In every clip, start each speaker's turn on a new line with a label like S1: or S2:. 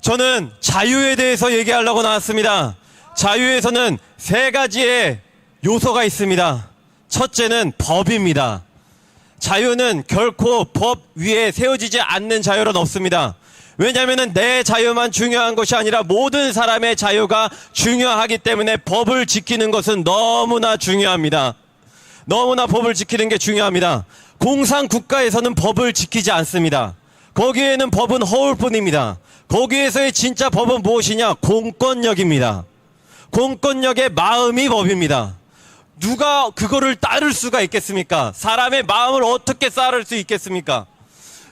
S1: 저는 자유에 대해서 얘기하려고 나왔습니다. 자유에서는 세 가지의 요소가 있습니다. 첫째는 법입니다. 자유는 결코 법 위에 세워지지 않는 자유는 없습니다. 왜냐하면 내 자유만 중요한 것이 아니라 모든 사람의 자유가 중요하기 때문에 법을 지키는 것은 너무나 중요합니다. 너무나 법을 지키는 게 중요합니다. 공산국가에서는 법을 지키지 않습니다. 거기에는 법은 허울뿐입니다. 거기에서의 진짜 법은 무엇이냐? 공권력입니다. 공권력의 마음이 법입니다. 누가 그거를 따를 수가 있겠습니까? 사람의 마음을 어떻게 따를 수 있겠습니까?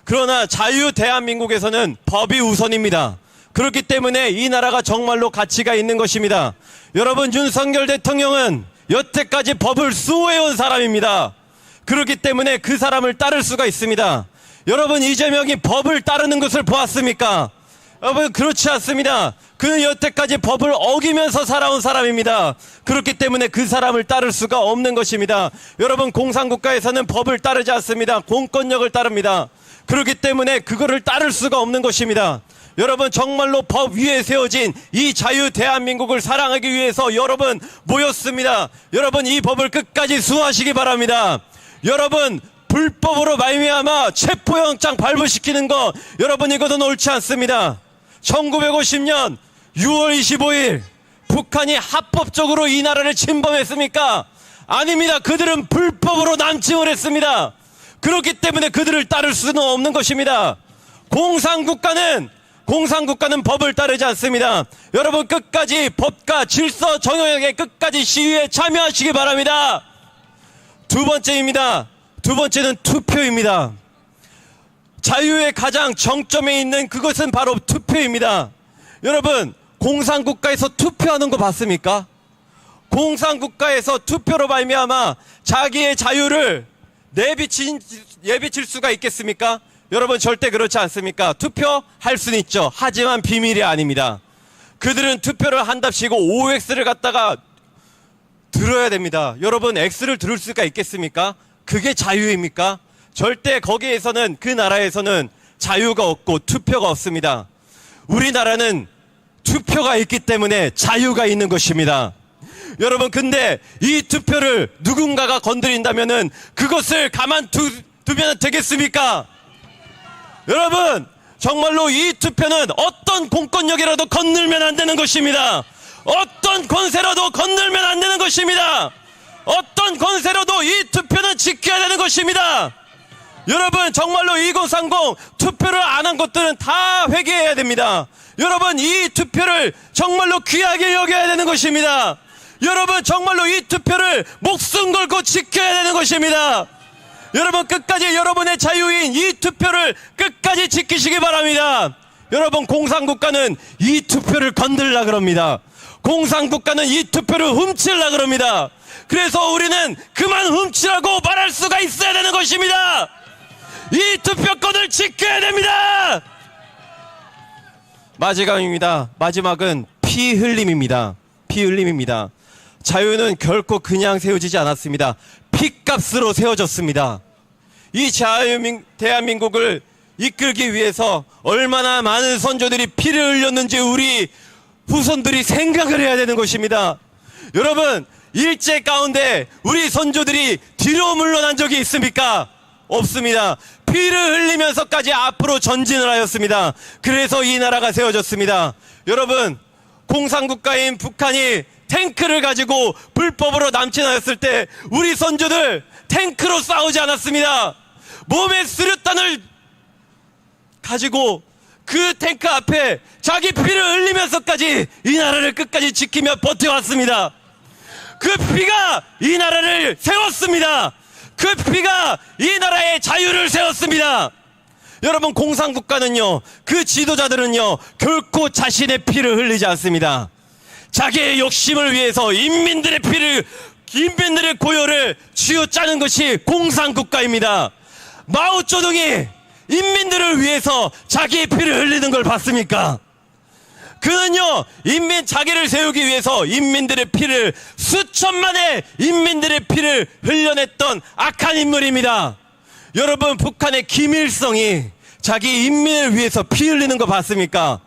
S1: 그러나 자유 대한민국에서는 법이 우선입니다. 그렇기 때문에 이 나라가 정말로 가치가 있는 것입니다. 여러분, 윤석열 대통령은 여태까지 법을 수호해온 사람입니다. 그렇기 때문에 그 사람을 따를 수가 있습니다. 여러분, 이재명이 법을 따르는 것을 보았습니까? 여러분, 그렇지 않습니다. 그는 여태까지 법을 어기면서 살아온 사람입니다. 그렇기 때문에 그 사람을 따를 수가 없는 것입니다. 여러분, 공산국가에서는 법을 따르지 않습니다. 공권력을 따릅니다. 그렇기 때문에 그거를 따를 수가 없는 것입니다. 여러분, 정말로 법 위에 세워진 이 자유 대한민국을 사랑하기 위해서 여러분 모였습니다. 여러분, 이 법을 끝까지 수호하시기 바랍니다. 여러분, 불법으로 말미암아 체포영장 발부시키는 거, 여러분, 이것은 옳지 않습니다. 1950년 6월 25일 북한이 합법적으로 이 나라를 침범했습니까? 아닙니다. 그들은 불법으로 남침을 했습니다. 그렇기 때문에 그들을 따를 수는 없는 것입니다. 공산국가는 법을 따르지 않습니다. 여러분, 끝까지 법과 질서 정연하게 끝까지 시위에 참여하시기 바랍니다. 두 번째는 투표입니다. 자유의 가장 정점에 있는 그것은 바로 투표입니다. 여러분, 공산국가에서 투표하는 거 봤습니까? 공산국가에서 투표로 말미암아 자기의 자유를 내비칠 수가 있겠습니까? 여러분, 절대 그렇지 않습니까? 투표할 수는 있죠. 하지만 비밀이 아닙니다. 그들은 투표를 한답시고 OX를 갖다가 들어야 됩니다. 여러분, X를 들을 수가 있겠습니까? 그게 자유입니까? 절대 거기에서는, 그 나라에서는 자유가 없고 투표가 없습니다. 우리나라는 투표가 있기 때문에 자유가 있는 것입니다. 여러분, 근데 이 투표를 누군가가 건드린다면은 그것을 가만두면 되겠습니까? 여러분, 정말로 이 투표는 어떤 공권력이라도 건들면 안 되는 것입니다. 어떤 권세라도 건들면 안 되는 것입니다. 어떤 권세라도 이 투표는 지켜야 되는 것입니다. 여러분, 정말로 2030 투표를 안 한 것들은 다 회개해야 됩니다. 여러분, 이 투표를 정말로 귀하게 여겨야 되는 것입니다. 여러분, 정말로 이 투표를 목숨 걸고 지켜야 되는 것입니다. 여러분, 끝까지 여러분의 자유인 이 투표를 끝까지 지키시기 바랍니다. 여러분, 공산국가는 이 투표를 건들라 그럽니다. 공산국가는 이 투표를 훔치려 그럽니다. 그래서 우리는 그만 훔치라고 말할 수가 있어야 되는 것입니다. 이 투표권을 지켜야 됩니다. 마지막은 피 흘림입니다. 피 흘림입니다. 자유는 결코 그냥 세워지지 않았습니다. 피값으로 세워졌습니다. 이 대한민국을 이끌기 위해서 얼마나 많은 선조들이 피를 흘렸는지 우리 후손들이 생각을 해야 되는 것입니다. 여러분, 일제 가운데 우리 선조들이 뒤로 물러난 적이 있습니까? 없습니다. 피를 흘리면서까지 앞으로 전진을 하였습니다. 그래서 이 나라가 세워졌습니다. 여러분, 공산국가인 북한이 탱크를 가지고 불법으로 남침하였을 때 우리 선조들 탱크로 싸우지 않았습니다. 몸에 수류탄을 가지고 그 탱크 앞에 자기 피를 흘리면서까지 이 나라를 끝까지 지키며 버텨왔습니다. 그 피가 이 나라를 세웠습니다. 그 피가 이 나라의 자유를 세웠습니다. 여러분, 공산국가는요, 그 지도자들은요, 결코 자신의 피를 흘리지 않습니다. 자기의 욕심을 위해서 인민들의 고열을 쥐어짜는 것이 공산국가입니다. 마오쩌둥이 인민들을 위해서 자기의 피를 흘리는 걸 봤습니까? 그는요, 자기를 세우기 위해서 수천만의 인민들의 피를 흘려냈던 악한 인물입니다. 여러분, 북한의 김일성이 자기 인민을 위해서 피 흘리는 거 봤습니까?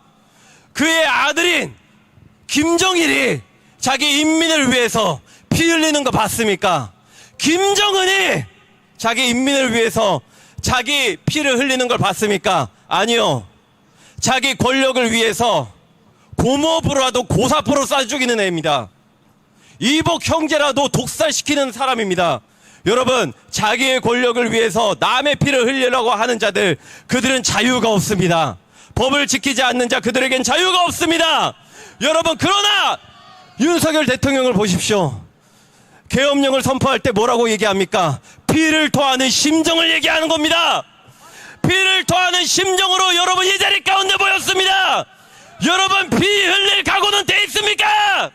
S1: 그의 아들인 김정일이 자기 인민을 위해서 피 흘리는 거 봤습니까? 김정은이 자기 인민을 위해서 자기 피를 흘리는 걸 봤습니까? 아니요. 자기 권력을 위해서 고모부라도 고사포로 쏴 죽이는 애입니다. 이복 형제라도 독살시키는 사람입니다. 여러분, 자기의 권력을 위해서 남의 피를 흘리려고 하는 자들, 그들은 자유가 없습니다. 법을 지키지 않는 자, 그들에겐 자유가 없습니다. 여러분, 그러나 윤석열 대통령을 보십시오. 계엄령을 선포할 때 뭐라고 얘기합니까? 피를 토하는 심정을 얘기하는 겁니다. 피를 토하는 심정으로 여러분 이 자리 가운데 모였습니다. 여러분, 피 흘릴 각오는 돼 있습니까?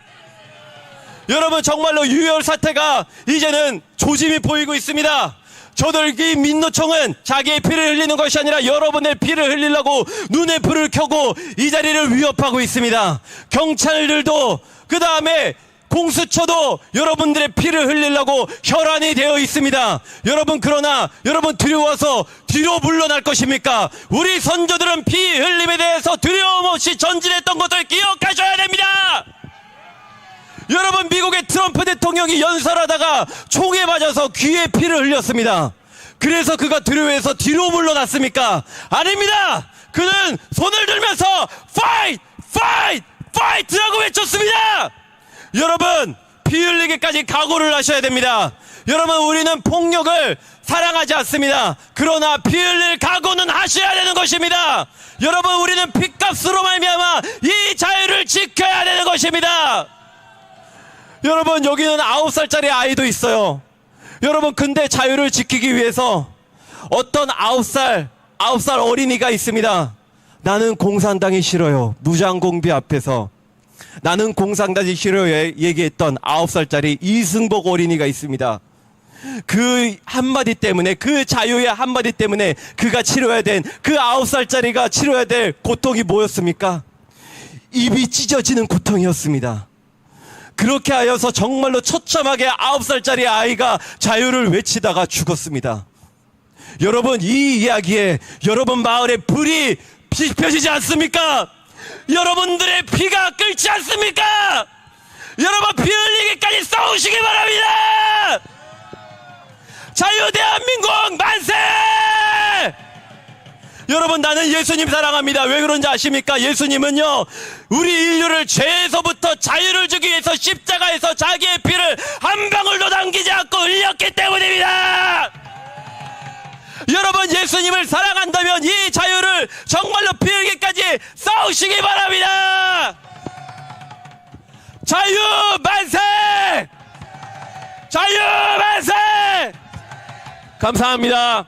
S1: 여러분, 정말로 유혈 사태가 이제는 조짐이 보이고 있습니다. 저들이 민노총은 자기의 피를 흘리는 것이 아니라 여러분의 피를 흘리려고 눈에 불을 켜고 이 자리를 위협하고 있습니다. 경찰들도 그 다음에 공수처도 여러분들의 피를 흘리려고 혈안이 되어 있습니다. 여러분, 그러나 여러분 두려워서 뒤로 물러날 것입니까? 우리 선조들은 피 흘림에 대해서 두려움 없이 전진했던 것을 기억하셔야 됩니다. 여러분, 미국의 트럼프 대통령이 연설하다가 총에 맞아서 귀에 피를 흘렸습니다. 그래서 그가 두려워해서 뒤로 물러났습니까? 아닙니다. 그는 손을 들면서 Fight! Fight! Fight라고 외쳤습니다. 여러분, 피 흘리기까지 각오를 하셔야 됩니다. 여러분, 우리는 폭력을 사랑하지 않습니다. 그러나 피 흘릴 각오는 하셔야 되는 것입니다. 여러분, 우리는 핏값으로 말미암아 이 자유를 지켜야 되는 것입니다. 여러분, 여기는 9살짜리 아이도 있어요. 여러분, 근데 자유를 지키기 위해서 어떤 9살 어린이가 있습니다. 나는 공산당이 싫어요. 무장공비 앞에서 나는 공산당이 싫어요 얘기했던 9살짜리 이승복 어린이가 있습니다. 그 한마디 때문에, 그 자유의 한마디 때문에 그가 치러야 된, 그 9살짜리가 치러야 될 고통이 뭐였습니까? 입이 찢어지는 고통이었습니다. 그렇게 하여서 정말로 처참하게 9살짜리 아이가 자유를 외치다가 죽었습니다. 여러분, 이 이야기에 여러분 마을에 불이 피펴지지 않습니까? 여러분들의 피가 끓지 않습니까? 여러분, 피 흘리기까지 싸우시기 바랍니다. 자유 대한민국 만세! 여러분, 나는 예수님 사랑합니다. 왜 그런지 아십니까? 예수님은요, 우리 인류를 죄에서부터 자유를 주기 위해서 십자가에서 자기의 피를 한 방울도 남기지 않고 흘렸기 때문입니다. 여러분, 예수님을 사랑한다면 이 자유를 정말로 피 흘리기까지 싸우시기 바랍니다. 자유 만세! 자유 만세! 감사합니다.